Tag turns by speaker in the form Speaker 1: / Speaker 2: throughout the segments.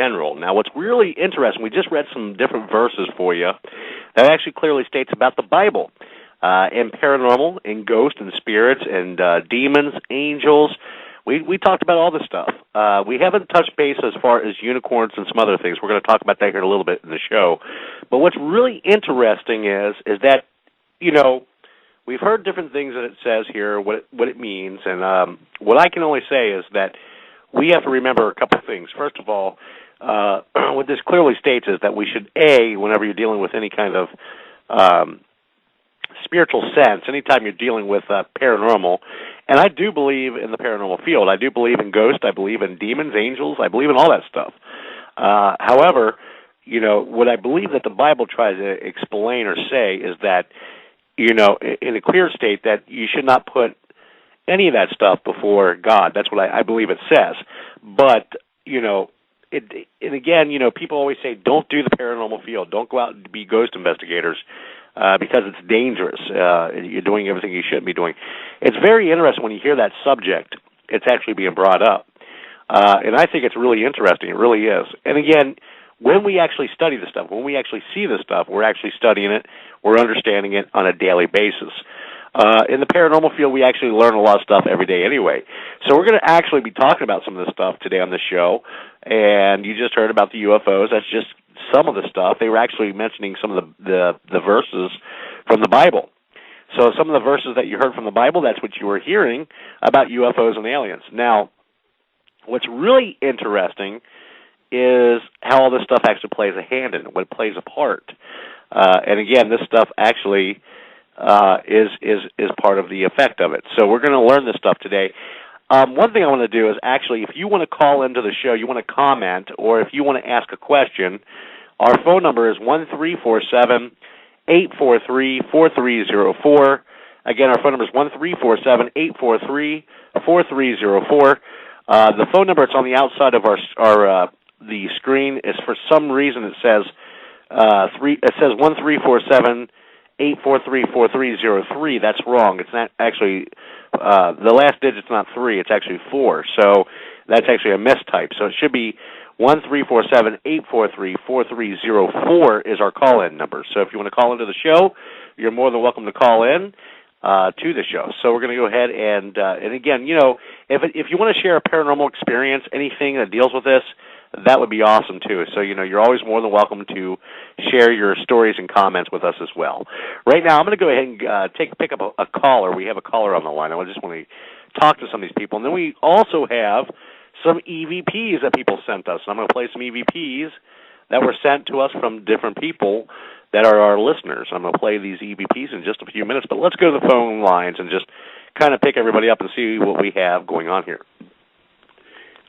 Speaker 1: general. Now, what's really interesting, we just read some different verses for you that actually clearly states about the Bible, in paranormal, in ghosts and spirits and demons, angels. We talked about all this stuff. We haven't touched base as far as unicorns and some other things. We're going to talk about that here in a little bit in the show. But what's really interesting is that, you know, we've heard different things that it says here, what it means, and what I can only say is that we have to remember a couple of things. First of all, what this clearly states is that we should, whenever you're dealing with any kind of spiritual sense, anytime you're dealing with paranormal, and I do believe in the paranormal field. I do believe in ghosts. I believe in demons, angels. I believe in all that stuff. However, you know, what I believe that the Bible tries to explain or say is that, you know, in a clear state that you should not put any of that stuff before God. That's what I believe it says. But, you know, and again, you know, people always say, don't do the paranormal field. Don't go out and be ghost investigators because it's dangerous. You're doing everything you shouldn't be doing. It's very interesting when you hear that subject. It's actually being brought up. And I think it's really interesting. It really is. And again, when we actually study the stuff, when we actually see the stuff, we're actually studying it, we're understanding it on a daily basis. In the paranormal field, we actually learn a lot of stuff every day anyway. So we're going to actually be talking about some of this stuff today on the show. And you just heard about the UFOs. That's just some of the stuff. They were actually mentioning some of the verses from the Bible. So some of the verses that you heard from the Bible, that's what you were hearing about UFOs and aliens. Now, what's really interesting is how all this stuff actually plays a hand in it, what it plays a part. And again, this stuff actually is part of the effect of it. So we're going to learn this stuff today. One thing I want to do is actually, if you want to call into the show, you want to comment, or if you want to ask a question, our phone number is 1-347-843-4304. Again, our phone number is 1-347-843-4304. The phone number that's on the outside of the screen is, for some reason, it says 1-347-843-4303. That's wrong. It's not actually, the last digit's not 3, it's actually 4. So that's actually a mistype. So it should be 1-347-843-4304 is our call-in number. So if you want to call into the show, you're more than welcome to call in to the show. So we're going to go ahead and again, you know, if you want to share a paranormal experience, anything that deals with this, that would be awesome too. So, you know, you're always more than welcome to share your stories and comments with us as well. Right now, I'm going to go ahead and pick up a caller. We have a caller on the line. I just want to talk to some of these people. And then we also have some EVPs that people sent us. I'm going to play some EVPs that were sent to us from different people that are our listeners. I'm going to play these EVPs in just a few minutes, but let's go to the phone lines and just kind of pick everybody up and see what we have going on here.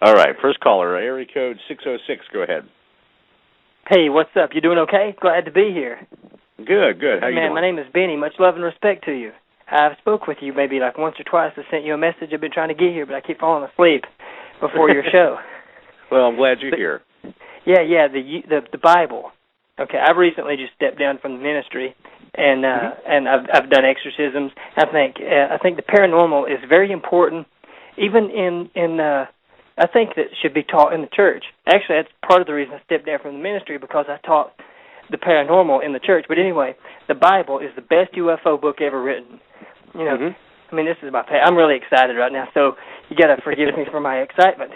Speaker 1: All right, first caller, area code 606. Go ahead.
Speaker 2: Hey, what's up? You doing okay? Glad to be here.
Speaker 1: Good. How you doing?
Speaker 2: Man, my name is Benny. Much love and respect to you. I've spoke with you maybe like once or twice. I sent you a message. I've been trying to get here, but I keep falling asleep before your show.
Speaker 1: Well, I'm glad you're here.
Speaker 2: Yeah, the Bible. Okay, I've recently just stepped down from the ministry, and I've done exorcisms. I think the paranormal is very important, even in I think that should be taught in the church. Actually, that's part of the reason I stepped down from the ministry, because I taught the paranormal in the church. But anyway, the Bible is the best UFO book ever written. You know, I mean, this is I'm really excited right now, so you got to forgive me for my excitement.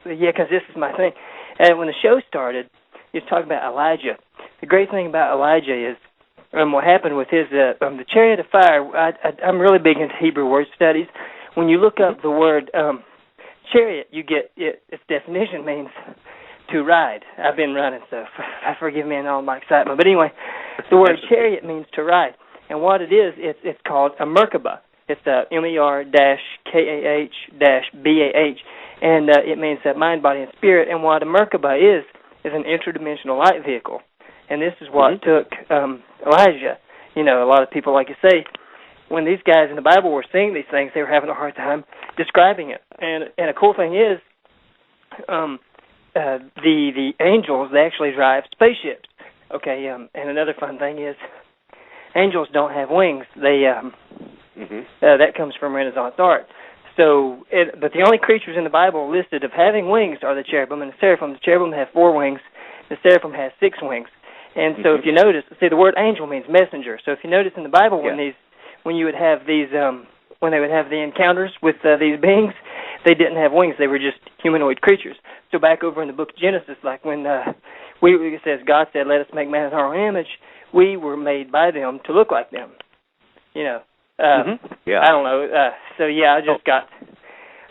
Speaker 2: Because this is my thing. And when the show started, you was talking about Elijah. The great thing about Elijah is what happened with his the chariot of fire. I'm really big into Hebrew word studies. When you look up the word chariot, you get its definition means to ride. I've been running, so forgive me and all my excitement. But anyway, the word chariot means to ride. And what it is, it's called a Merkabah. It's MER-KAH-BAH. And it means mind, body, and spirit. And what a Merkabah is an interdimensional light vehicle. And this is what took Elijah. You know, a lot of people, like you say, when these guys in the Bible were seeing these things, they were having a hard time describing it. And a cool thing is, the angels, they actually drive spaceships. Okay, and another fun thing is, angels don't have wings. They that comes from Renaissance art. But the only creatures in the Bible listed of having wings are the cherubim and the seraphim. The cherubim have 4 wings. The seraphim has 6 wings. And so if you notice, see, the word angel means messenger. So if you notice in the Bible when you would have these, when they would have the encounters with these beings, they didn't have wings. They were just humanoid creatures. So back over in the book of Genesis, like when it says God said, "Let us make man in our own image," we were made by them to look like them. You know. I don't know. I just got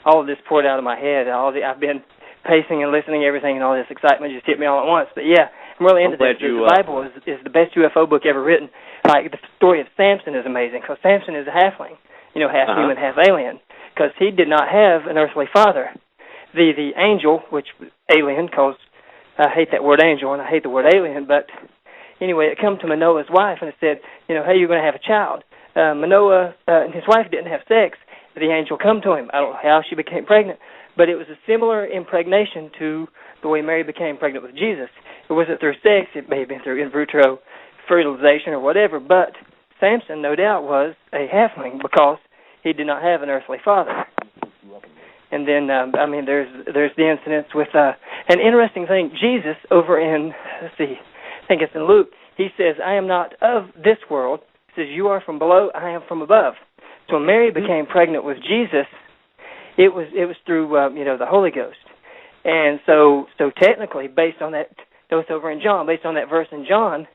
Speaker 2: all of this poured out of my head. I've been pacing and listening to everything, and all this excitement just hit me all at once. But yeah, I'm really into this. The Bible is the best UFO book ever written. Like the story of Samson is amazing, because Samson is a halfling, half human, half alien, because he did not have an earthly father. The angel, which alien, because I hate that word angel and I hate the word alien, but anyway, it come to Manoah's wife and it said, hey, you're going to have a child. Manoah and his wife didn't have sex. The angel come to him. I don't know how she became pregnant, but it was a similar impregnation to the way Mary became pregnant with Jesus. It wasn't through sex. It may have been through in vitro fertilization or whatever, but Samson, no doubt, was a halfling because he did not have an earthly father. And then, there's the incidents with an interesting thing. Jesus, over in, I think it's in Luke, he says, I am not of this world. He says, you are from below, I am from above. So when Mary became pregnant with Jesus, it was through, the Holy Ghost. And so technically, based on that, it's over in John, based on that verse in John,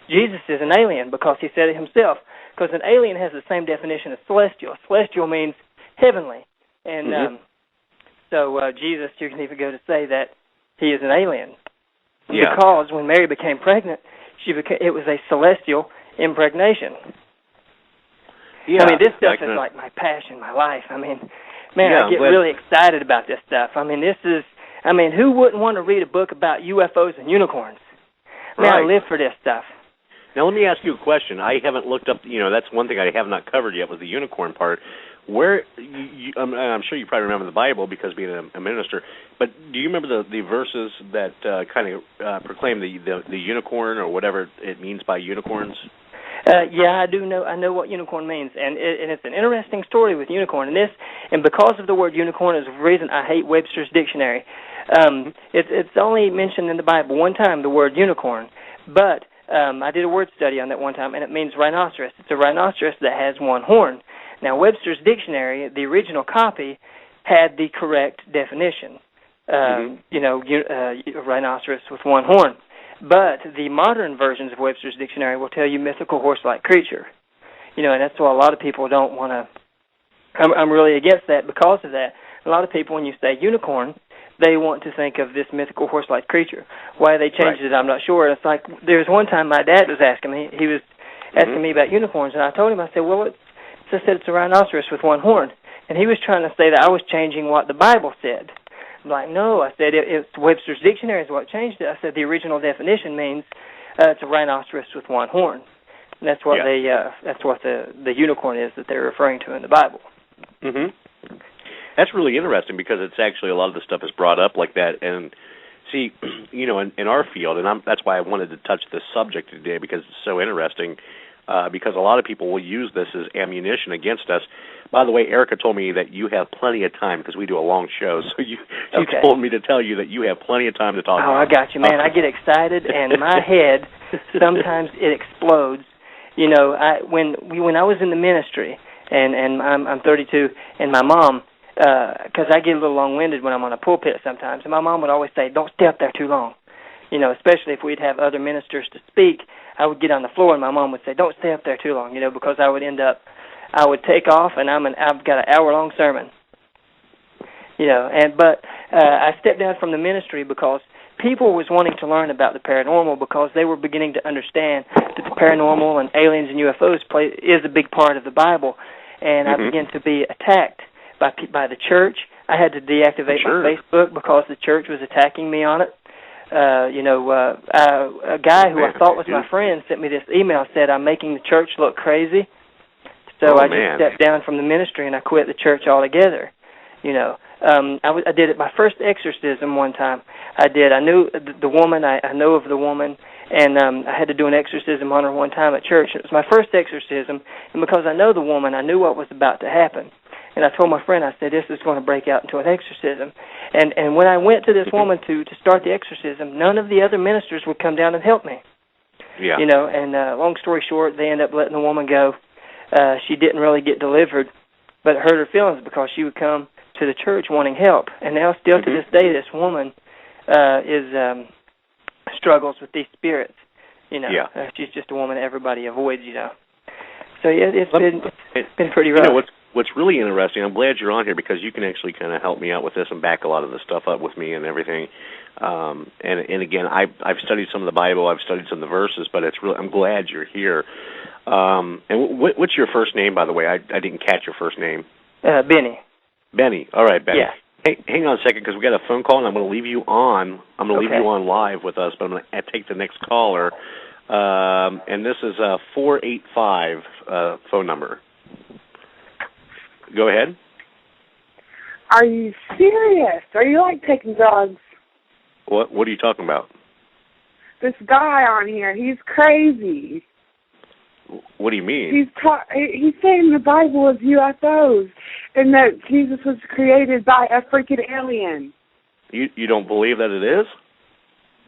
Speaker 2: Jesus is an alien because he said it himself. Because an alien has the same definition as celestial. Celestial means heavenly. And Jesus, you can even go to say that he is an alien. Yeah. Because when Mary became pregnant, it was a celestial impregnation. Yeah, this stuff is like my passion, my life. I get really excited about this stuff. Who wouldn't want to read a book about UFOs and unicorns? I live for this stuff.
Speaker 1: Now, let me ask you a question. I haven't looked up, that's one thing I have not covered yet was the unicorn part. Where, I'm sure you probably remember the Bible because being a minister, but do you remember the verses that kind of proclaim the unicorn or whatever it means by unicorns?
Speaker 2: I do know. I know what unicorn means, and it's an interesting story with unicorn. And because of the word unicorn is the reason I hate Webster's dictionary. It's only mentioned in the Bible one time, the word unicorn, but I did a word study on that one time, and it means rhinoceros. It's a rhinoceros that has one horn. Now, Webster's dictionary, the original copy, had the correct definition. Rhinoceros with one horn. But the modern versions of Webster's dictionary will tell you mythical horse-like creature. And that's why a lot of people don't want to... I'm really against that because of that. A lot of people, when you say unicorn, they want to think of this mythical horse-like creature. Why they changed it, I'm not sure. It's like, there was one time my dad was asking me, he was asking me about unicorns, and I told him, I said, well, it's a rhinoceros with one horn. And he was trying to say that I was changing what the Bible said. I'm like, no, I said, it's Webster's dictionary is what changed it. I said, the original definition means it's a rhinoceros with one horn. And that's what the unicorn is that they're referring to in the Bible.
Speaker 1: Mm-hmm. That's really interesting because it's actually a lot of the stuff is brought up like that. And see, in our field, and that's why I wanted to touch this subject today because it's so interesting. Because a lot of people will use this as ammunition against us. By the way, Erica told me that you have plenty of time because we do a long show. So she told me to tell you that you have plenty of time to talk about.
Speaker 2: Oh, I got you, man. I get excited, and my head, sometimes it explodes. When I was in the ministry, and I'm 32, and my mom, because I get a little long-winded when I'm on a pulpit sometimes, and my mom would always say, don't stay up there too long. Especially if we'd have other ministers to speak, I would get on the floor and my mom would say, don't stay up there too long, because I would take off and I've got an hour-long sermon. But I stepped down from the ministry because people was wanting to learn about the paranormal because they were beginning to understand that the paranormal and aliens and UFOs is a big part of the Bible. And I began to be attacked by the church. I had to deactivate my Facebook because the church was attacking me on it. A guy who I thought was my friend sent me this email, said I'm making the church look crazy. So I just stepped down from the ministry and I quit the church altogether. I did it my first exorcism one time. I knew the woman. I know of the woman, and I had to do an exorcism on her one time at church. It was my first exorcism, and because I know the woman, I knew what was about to happen. And I told my friend, I said, this is going to break out into an exorcism. And when I went to this woman to start the exorcism, none of the other ministers would come down and help me.
Speaker 1: Yeah.
Speaker 2: You know, and long story short, they ended up letting the woman go. She didn't really get delivered, but it hurt her feelings because she would come to the church wanting help. And now still to this day, this woman struggles with these spirits. You know, she's just a woman everybody avoids, you know. So, yeah, it's been pretty rough.
Speaker 1: You know, what's really interesting, I'm glad you're on here because you can actually kind of help me out with this and back a lot of the stuff up with me and everything. And again, I've studied some of the Bible, I've studied some of the verses, but it's really, I'm glad you're here. And what's your first name, by the way? I didn't catch your first name.
Speaker 2: Benny.
Speaker 1: Benny. All right, Benny.
Speaker 2: Yeah.
Speaker 1: Hey, hang on a second because we got a phone call, and I'm going to leave you on. I'm going to leave you on live with us, but I'm going to take the next caller. And this is a 485 phone number. Go ahead.
Speaker 3: Are you serious? Are you like taking drugs?
Speaker 1: What are you talking about?
Speaker 3: This guy on here, he's crazy.
Speaker 1: What do you mean?
Speaker 3: He's saying the Bible is UFOs and that Jesus was created by a freaking alien.
Speaker 1: You don't believe that it is?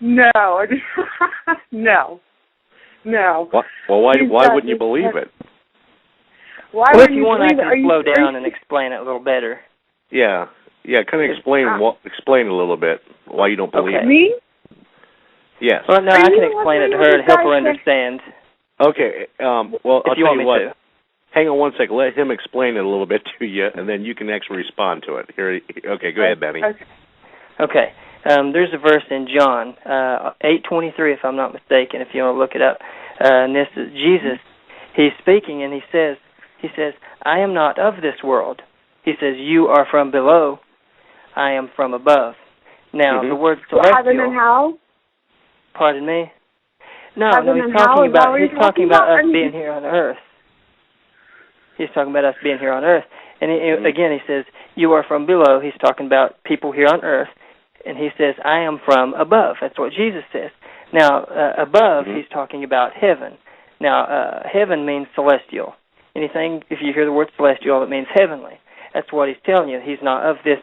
Speaker 3: No. No.
Speaker 1: Well, why wouldn't you believe it?
Speaker 2: Well, if you want, I can slow down and explain it a little better.
Speaker 1: Yeah. Kind of explain it a little bit why you don't believe it.
Speaker 3: Me?
Speaker 1: Yes.
Speaker 2: Well, no, I can explain it to her to help her understand.
Speaker 1: Okay. Well, I'll tell you what.
Speaker 2: To.
Speaker 1: Hang on one second. Let him explain it a little bit to you, and then you can actually respond to it. Here. Okay. Go ahead, Benny.
Speaker 2: Okay. There's a verse in John 8:23, if I'm not mistaken, if you want to look it up. And this is Jesus. He's speaking, and he says, I am not of this world. He says, you are from below. I am from above. Now, the word celestial.
Speaker 3: Heaven and hell?
Speaker 2: Pardon me? No, he's talking about us being here on earth. He's talking about us being here on earth. And again, he says, you are from below. He's talking about people here on earth. And he says, I am from above. That's what Jesus says. Now, above, he's talking about heaven. Now, heaven means celestial. Anything, if you hear the word celestial, it means heavenly. That's what he's telling you. He's not of this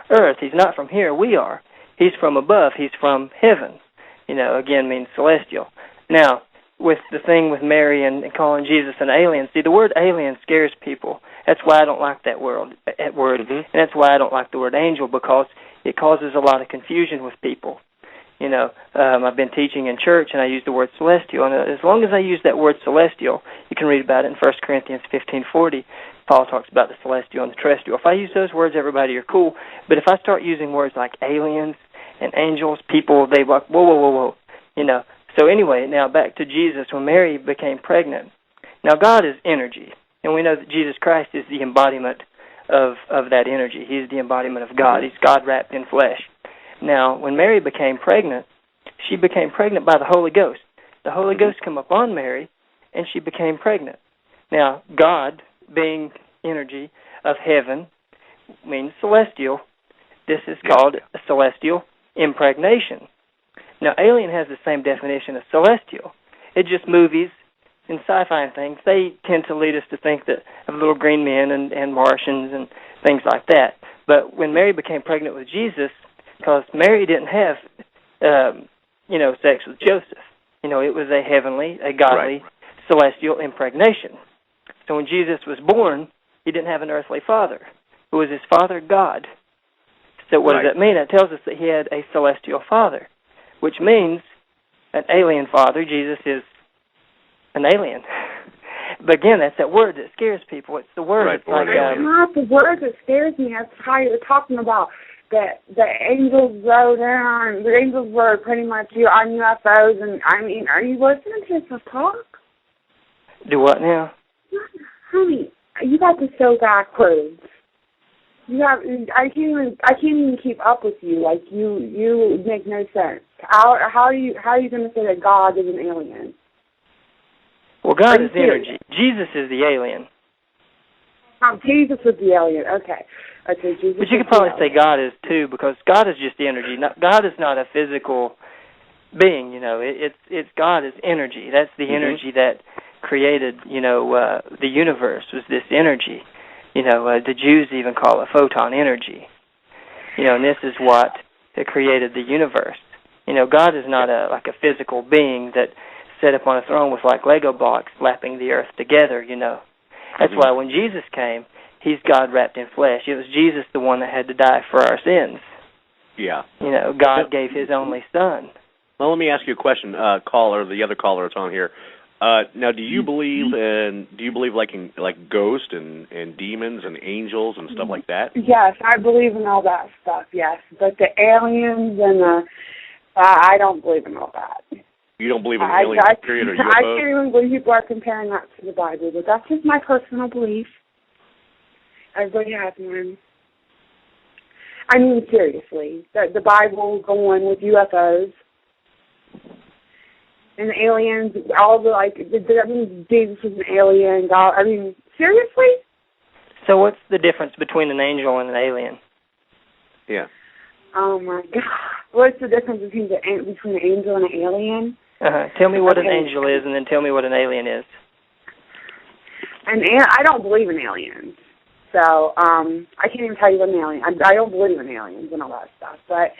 Speaker 2: earth. He's not from here. We are. He's from above. He's from heaven. You know, again, means celestial. Now, with the thing with Mary and calling Jesus an alien, see, the word alien scares people. That's why I don't like that word. And that's why I don't like the word angel, because it causes a lot of confusion with people. You know, I've been teaching in church, and I use the word celestial. And as long as I use that word celestial, you can read about it in 1 Corinthians 15:40. Paul talks about the celestial and the terrestrial. If I use those words, everybody are cool. But if I start using words like aliens and angels, people, they like, whoa. You know. So anyway, now back to Jesus. When Mary became pregnant, now God is energy. And we know that Jesus Christ is the embodiment of that energy. He's the embodiment of God. He's God wrapped in flesh. Now, when Mary became pregnant, she became pregnant by the Holy Ghost. The Holy Ghost came upon Mary, and she became pregnant. Now, God, being energy of heaven, means celestial. This is called a celestial impregnation. Now, alien has the same definition as celestial. It just movies and sci-fi and things, they tend to lead us to think that of little green men and Martians and things like that. But when Mary became pregnant with Jesus, because Mary didn't have, sex with Joseph. You know, it was a heavenly, a godly, celestial impregnation. So when Jesus was born, he didn't have an earthly father. Who was his father? God. So what does that mean? It tells us that he had a celestial father, which means an alien father. Jesus is an alien. But again, that's that word that scares people. It's the word.
Speaker 3: It's not the word that scares me. That's how you're talking about that the angels rode down. The angels were pretty much on UFOs. And I mean, are you listening to us talk?
Speaker 2: Do what now?
Speaker 3: Honey, you got this so backwards. I can't even keep up with you. Like you make no sense. How are you going to say that God is an alien?
Speaker 2: Well, God is energy. Jesus is the alien.
Speaker 3: Oh, Jesus is the alien. Okay, Jesus.
Speaker 2: But you could probably say God is too, because God is just energy. God is not a physical being. You know, it's God is energy. That's the energy that created, the universe, was this energy. The Jews even call it photon energy. And this is what created the universe. God is not like a physical being that sat up on a throne with like Lego blocks slapping the earth together, That's why when Jesus came, he's God wrapped in flesh. It was Jesus the one that had to die for our sins.
Speaker 1: Yeah.
Speaker 2: God gave his only son.
Speaker 1: Well, let me ask you a question, the other caller that's on here. Now, do you believe like ghosts and demons and angels and stuff like that?
Speaker 3: Yes, I believe in all that stuff. Yes, but the aliens and I don't believe in all that.
Speaker 1: You don't believe in aliens, period, or UFOs?
Speaker 3: I can't even believe people are comparing that to the Bible, but that's just my personal belief. Everybody has one. I mean, seriously, the Bible going with UFOs and the aliens, all the Jesus was an alien, God. I mean, seriously?
Speaker 2: So what's the difference between an angel and an alien?
Speaker 1: Yeah.
Speaker 3: Oh my God! What's the difference between an angel and an alien?
Speaker 2: Tell me what an angel is, and then tell me what an alien is.
Speaker 3: I don't believe in aliens, so I can't even tell you what an alien. I don't believe in aliens and all that stuff. But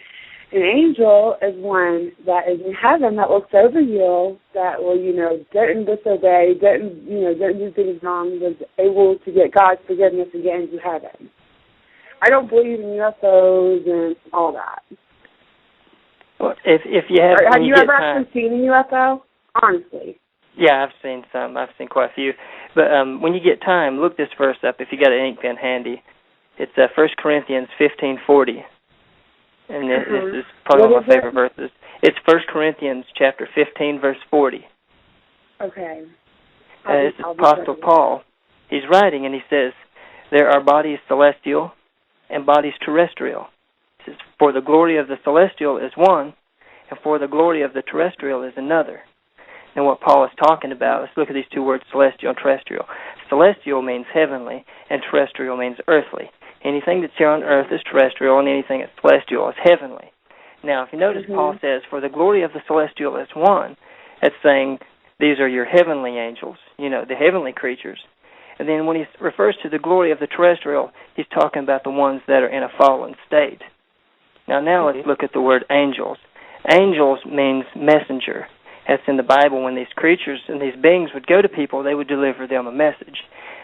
Speaker 3: an angel is one that is in heaven that looks over you, that will, didn't disobey, didn't do things wrong, was able to get God's forgiveness and get into heaven. I don't believe in UFOs and all that.
Speaker 2: Well, if you have
Speaker 3: you ever actually seen a UFO? Honestly.
Speaker 2: Yeah, I've seen some. I've seen quite a few. But when you get time, look this verse up if you got an ink pen handy. It's 1 Corinthians 15:40. And this is probably one of my favorite verses. It's 1 Corinthians chapter 15, verse 40.
Speaker 3: Okay.
Speaker 2: This is Apostle Paul. He's writing, and he says, there are bodies celestial and bodies terrestrial. It says, for the glory of the celestial is one, and for the glory of the terrestrial is another. And what Paul is talking about, let's look at these two words, celestial and terrestrial. Celestial means heavenly, and terrestrial means earthly. Anything that's here on earth is terrestrial, and anything that's celestial is heavenly. Now, if you notice, Paul says, for the glory of the celestial is one. That's saying these are your heavenly angels, the heavenly creatures. And then when he refers to the glory of the terrestrial, he's talking about the ones that are in a fallen state. Now let's look at the word angels. Angels means messenger. That's in the Bible. When these creatures and these beings would go to people, they would deliver them a message.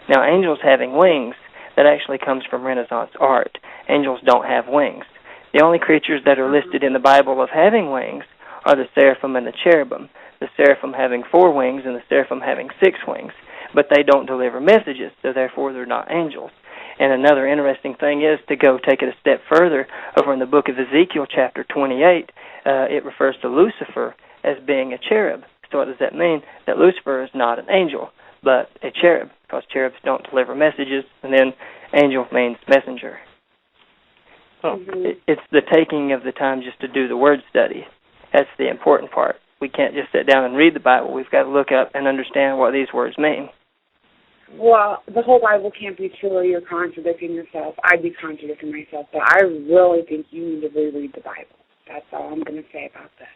Speaker 2: Now, angels having wings, that actually comes from Renaissance art. Angels don't have wings. The only creatures that are listed in the Bible of having wings are the seraphim and the cherubim. The seraphim having 4 wings and the seraphim having 6 wings. But they don't deliver messages, so therefore they're not angels. And another interesting thing is to go take it a step further. Over in the book of Ezekiel, chapter 28, it refers to Lucifer as being a cherub. So what does that mean? That Lucifer is not an angel, but a cherub, because cherubs don't deliver messages, and then angel means messenger. It's the taking of the time just to do the word study. That's the important part. We can't just sit down and read the Bible. We've got to look up and understand what these words mean.
Speaker 3: Well, the whole Bible can't be true or you're contradicting yourself. I'd be contradicting myself, but I really think you need to reread the Bible. That's all I'm going to say about this.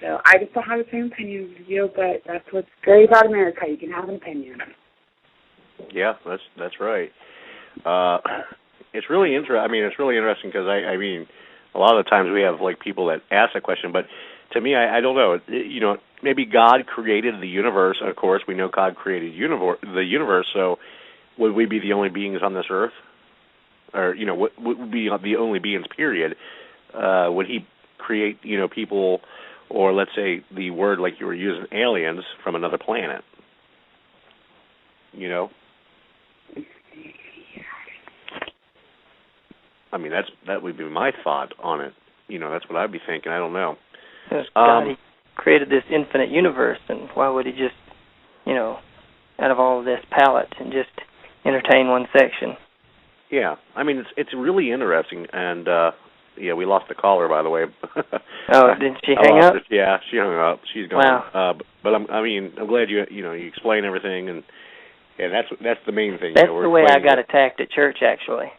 Speaker 3: So I just don't have the same opinion as you, but that's what's great about America. You can have an opinion.
Speaker 1: Yeah, that's right. It's really interesting. I mean, it's really interesting because I mean, a lot of the times we have like people that ask that question, but to me, I don't know. Maybe God created the universe. Of course, we know God created the universe. So, would we be the only beings on this earth, or would be the only beings? Period. Would He create people, or let's say the word like you were using, aliens from another planet? I mean, that would be my thought on it. That's what I'd be thinking. I don't know.
Speaker 2: God, He created this infinite universe, and why would He just, out of all of this palette and just entertain one section?
Speaker 1: Yeah, I mean, it's really interesting, and yeah, we lost the caller, by the way.
Speaker 2: Oh, did she hang up?
Speaker 1: Yeah, she hung up. She's gone.
Speaker 2: Wow.
Speaker 1: But I'm glad you explain everything, and that's the main thing.
Speaker 2: That's the way I got attacked at church, actually.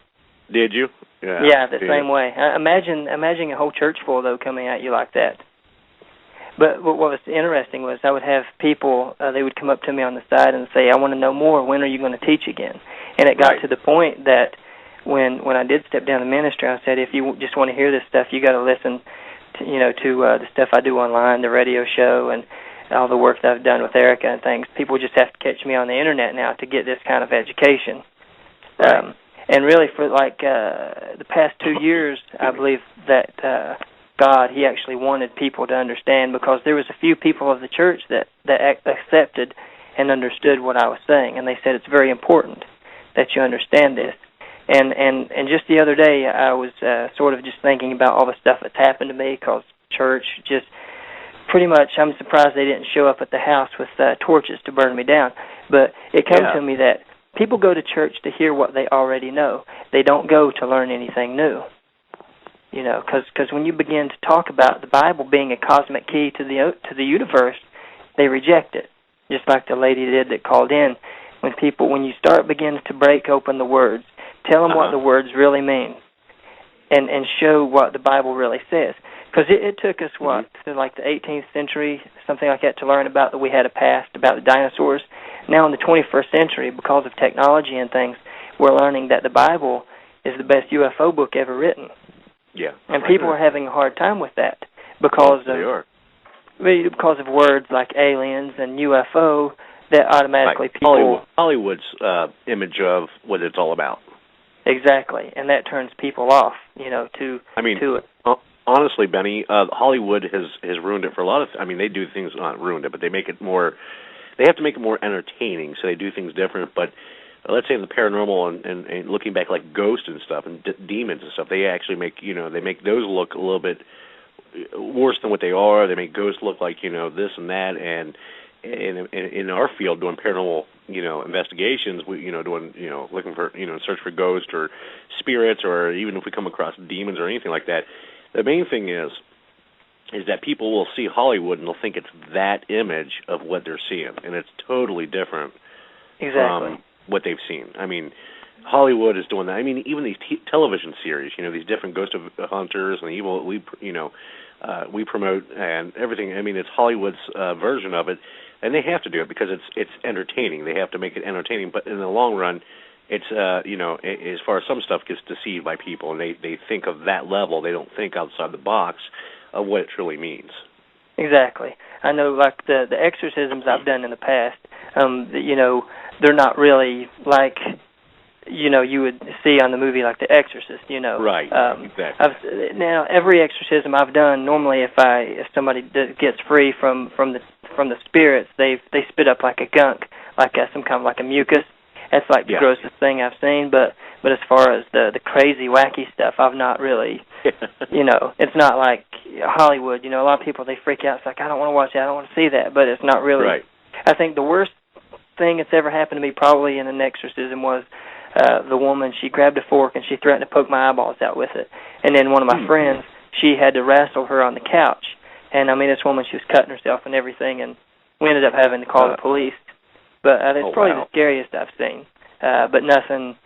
Speaker 1: Did you?
Speaker 2: Yeah, the same way. Imagine a whole church full, though, coming at you like that. But what was interesting was I would have people, they would come up to me on the side and say, I want to know more. When are you going to teach again? And it got to the point that when I did step down the ministry, I said, if you just want to hear this stuff, you got to listen to, to the stuff I do online, the radio show, and all the work that I've done with Erica and things. People just have to catch me on the Internet now to get this kind of education.
Speaker 1: Right.
Speaker 2: And really for the past 2 years, I believe that God, he actually wanted people to understand, because there was a few people of the church that accepted and understood what I was saying, and they said it's very important that you understand this. And just the other day, I was sort of just thinking about all the stuff that's happened to me, because church just pretty much, I'm surprised they didn't show up at the house with torches to burn me down. But it came to me that people go to church to hear what they already know. They don't go to learn anything new. Because when you begin to talk about the Bible being a cosmic key to the universe, they reject it. Just like the lady did that called in. When you start beginning to break open the words, tell them what the words really mean, and show what the Bible really says. Because it took us, to like the 18th century, something like that, to learn about that we had a past, about the dinosaurs. Now in the 21st century, because of technology and things, we're learning that the Bible is the best UFO book ever written.
Speaker 1: Yeah.
Speaker 2: And people are having a hard time with that because of words like aliens and UFO that automatically
Speaker 1: Hollywood's image of what it's all about.
Speaker 2: Exactly, and that turns people off, to it.
Speaker 1: Honestly, Benny, Hollywood has ruined it for a lot of. They do things, not ruined it, but they make it more. They have to make it more entertaining, so they do things different. But let's say in the paranormal and looking back, like ghosts and stuff and demons and stuff, they actually make they make those look a little bit worse than what they are. They make ghosts look like this and that. And in our field, doing paranormal investigations, we doing looking for search for ghosts or spirits, or even if we come across demons or anything like that. The main thing is that people will see Hollywood and they'll think it's that image of what they're seeing, and it's totally different from what they've seen. Hollywood is doing that. Even these television series, these different ghost hunters and evil, we promote and everything. It's Hollywood's version of it, and they have to do it because it's entertaining. They have to make it entertaining, but in the long run, it's as far as some stuff gets deceived by people, and they think of that level. They don't think outside the box of what it truly means.
Speaker 2: Exactly. I know, like the exorcisms I've done in the past, they're not really like you would see on the movie like The Exorcist,
Speaker 1: Right, exactly.
Speaker 2: Now, every exorcism I've done, normally if somebody gets free from the spirits, they spit up like a gunk, like some kind of like a mucus. That's like the grossest thing I've seen. But as far as the crazy, wacky stuff, I've not really, it's not like Hollywood. A lot of people, they freak out. It's like, I don't want to watch that, I don't want to see that. But it's not really.
Speaker 1: Right.
Speaker 2: I think the worst thing that's ever happened to me probably in an exorcism was the woman, she grabbed a fork and she threatened to poke my eyeballs out with it. And then one of my friends, she had to wrestle her on the couch. And, this woman, she was cutting herself and everything, and we ended up having to call the police. But it's probably the scariest I've seen. But nothing,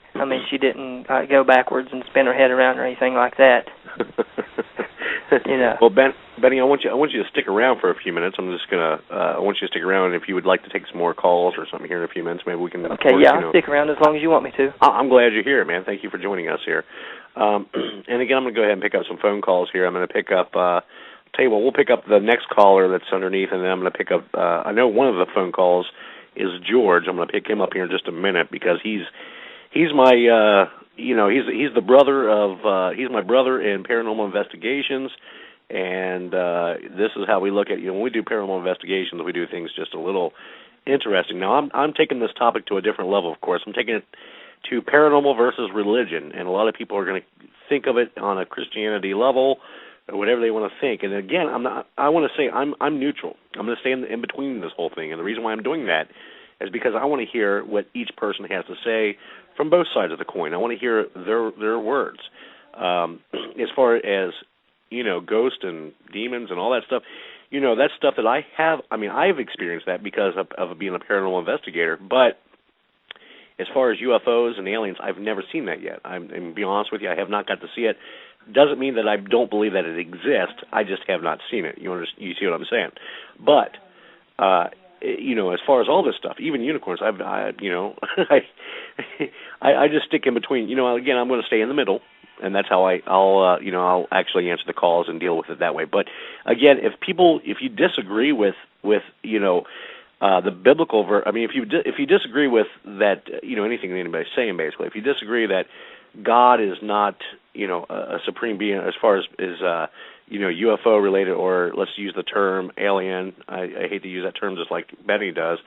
Speaker 2: she didn't go backwards and spin her head around or anything like that.
Speaker 1: Well, Benny, I want you to stick around for a few minutes. I'm just gonna. I want you to stick around. If you would like to take some more calls or something here in a few minutes, maybe we can.
Speaker 2: Okay, I'll stick around as long as you want me to.
Speaker 1: I'm glad you're here, man. Thank you for joining us here. And again, I'm gonna go ahead and pick up some phone calls here. I'm gonna pick up. Tell you what, we'll pick up the next caller that's underneath, and then I'm gonna pick up. I know one of the phone calls is George. I'm gonna pick him up here in just a minute because he's my. He's the brother of he's my brother in paranormal investigations, and this is how we look at when we do paranormal investigations, we do things just a little interesting. Now I'm taking this topic to a different level, of course. I'm taking it to paranormal versus religion, and a lot of people are going to think of it on a Christianity level or whatever they want to think. And again, I want to say I'm neutral. I'm going to stay in between this whole thing, and the reason why I'm doing that is because I want to hear what each person has to say from both sides of the coin. I want to hear their words. As far as, ghosts and demons and all that stuff, that's stuff that I have. I've experienced that because of being a paranormal investigator. But as far as UFOs and aliens, I've never seen that yet. I'm to be honest with you, I have not got to see it. doesn't mean that I don't believe that it exists. I just have not seen it. You see what I'm saying? But as far as all this stuff, even unicorns, I just stick in between. Again, I'm going to stay in the middle, and that's how I'll actually answer the calls and deal with it that way. But again, if you disagree with the biblical if you disagree with that, anything anybody's saying, basically, if you disagree that God is not, a supreme being as far as UFO related, or let's use the term alien. I hate to use that term just like Benny does,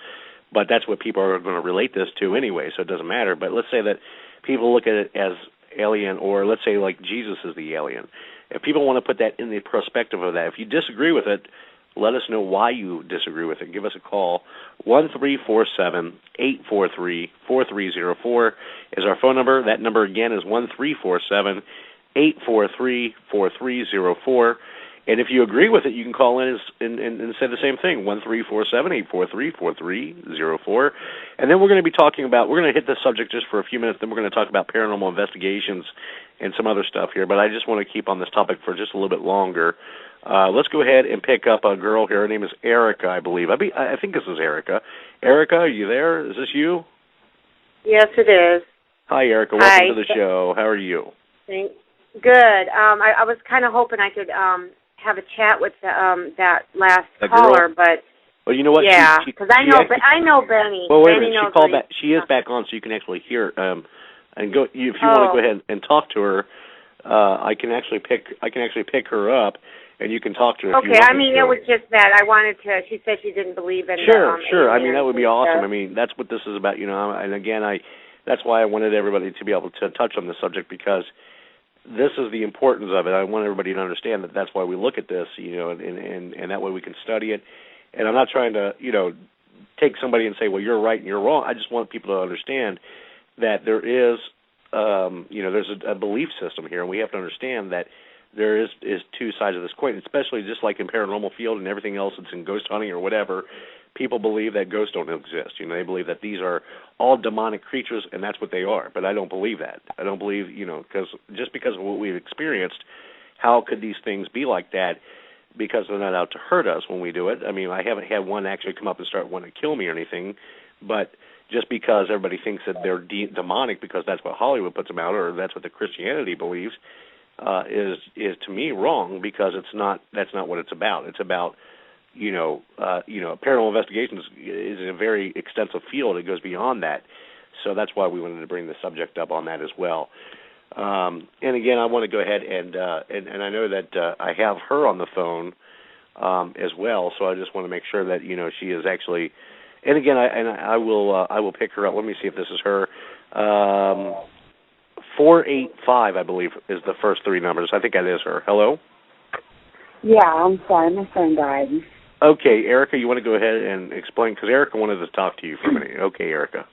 Speaker 1: but that's what people are going to relate this to anyway, so it doesn't matter. But let's say that people look at it as alien, or let's say like Jesus is the alien. If people want to put that in the perspective of that, if you disagree with it, let us know why you disagree with it. Give us a call. 1-347-843-4304 is our phone number. That number again is 1-347-843-4304. And if you agree with it, you can call in and say the same thing, 1-347-843-4304. And then we're going to hit this subject just for a few minutes, then we're going to talk about paranormal investigations and some other stuff here. But I just want to keep on this topic for just a little bit longer. Let's go ahead and pick up a girl here. Her name is Erica, I believe. I think this is Erica. Erica, are you there? Is this you?
Speaker 4: Yes, it is.
Speaker 1: Hi, Erica. Welcome to the show. How are you?
Speaker 4: Good. I was kind of hoping I could have a chat with that last caller, but
Speaker 1: well, you know what?
Speaker 4: Yeah, because I know Benny.
Speaker 1: Well, wait a
Speaker 4: Benny
Speaker 1: minute. She called back. She is back on, so you can actually hear. And go if you want to go ahead and talk to her. I can actually pick her up, and you can talk to her.
Speaker 4: Okay. It was just that I wanted to. She said she didn't believe in.
Speaker 1: Sure. That would be awesome. That's what this is about. And again, that's why I wanted everybody to be able to touch on this subject, because this is the importance of it. I want everybody to understand that that's why we look at this, and that way we can study it. And I'm not trying to, take somebody and say, well, you're right and you're wrong. I just want people to understand that there is, there's a belief system here, and we have to understand that there is two sides of this coin, especially just like in paranormal field and everything else that's in ghost hunting or whatever. People believe that ghosts don't exist. They believe that these are all demonic creatures, and that's what they are. But I don't believe that. I don't believe, because just because of what we've experienced, how could these things be like that? Because they're not out to hurt us when we do it. I haven't had one actually come up and start wanting to kill me or anything, but just because everybody thinks that they're demonic because that's what Hollywood puts them out, or that's what the Christianity believes, is to me wrong, because that's not what it's about. It's about paranormal investigations is a very extensive field. It goes beyond that. So that's why we wanted to bring the subject up on that as well. And again, I want to go ahead and I know that I have her on the phone as well. So I just want to make sure that she is actually. And again, I will pick her up. Let me see if this is her. 485, I believe, is the first three numbers. I think that is her. Hello.
Speaker 3: Yeah, I'm sorry, my phone died.
Speaker 1: Okay, Erica, you want to go ahead and explain, because Erica wanted to talk to you for a minute. Okay, Erica.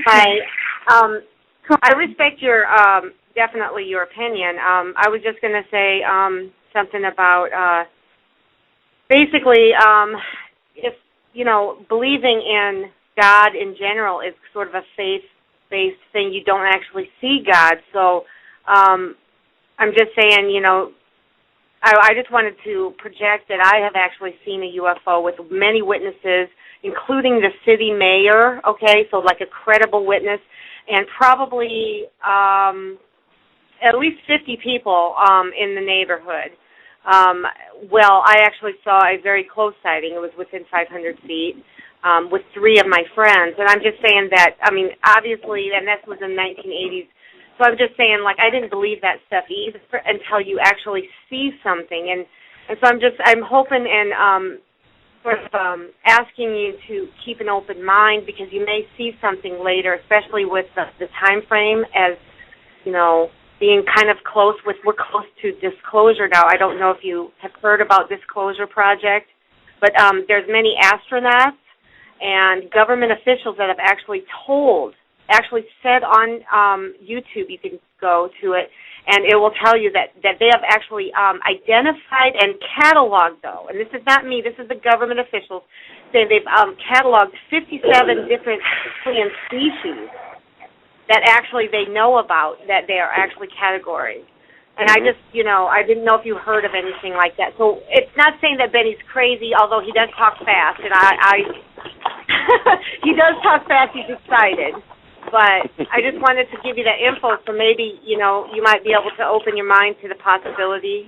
Speaker 4: Hi. I respect definitely your opinion. I was just going to say something about basically if, believing in God in general is sort of a faith-based thing. You don't actually see God. So I'm just saying, I just wanted to project that I have actually seen a UFO with many witnesses, including the city mayor, okay, so like a credible witness, and probably at least 50 people in the neighborhood. I actually saw a very close sighting. It was within 500 feet with three of my friends. And I'm just saying that, obviously, and this was in the 1980s, so I'm just saying, I didn't believe that stuff either until you actually see something. And so I'm hoping and asking you to keep an open mind, because you may see something later, especially with the time frame, as, being kind of close we're close to disclosure now. I don't know if you have heard about Disclosure Project, but there's many astronauts and government officials that have actually said on YouTube, you can go to it, and it will tell you that they have actually identified and cataloged, though, and this is not me, this is the government officials, saying they've cataloged 57 different alien species that actually they know about, that they are actually categories. And I just, I didn't know if you heard of anything like that. So it's not saying that Benny's crazy, although he does talk fast, and he does talk fast. He's excited. But I just wanted to give you that info, so maybe, you might be able to open your mind to the possibility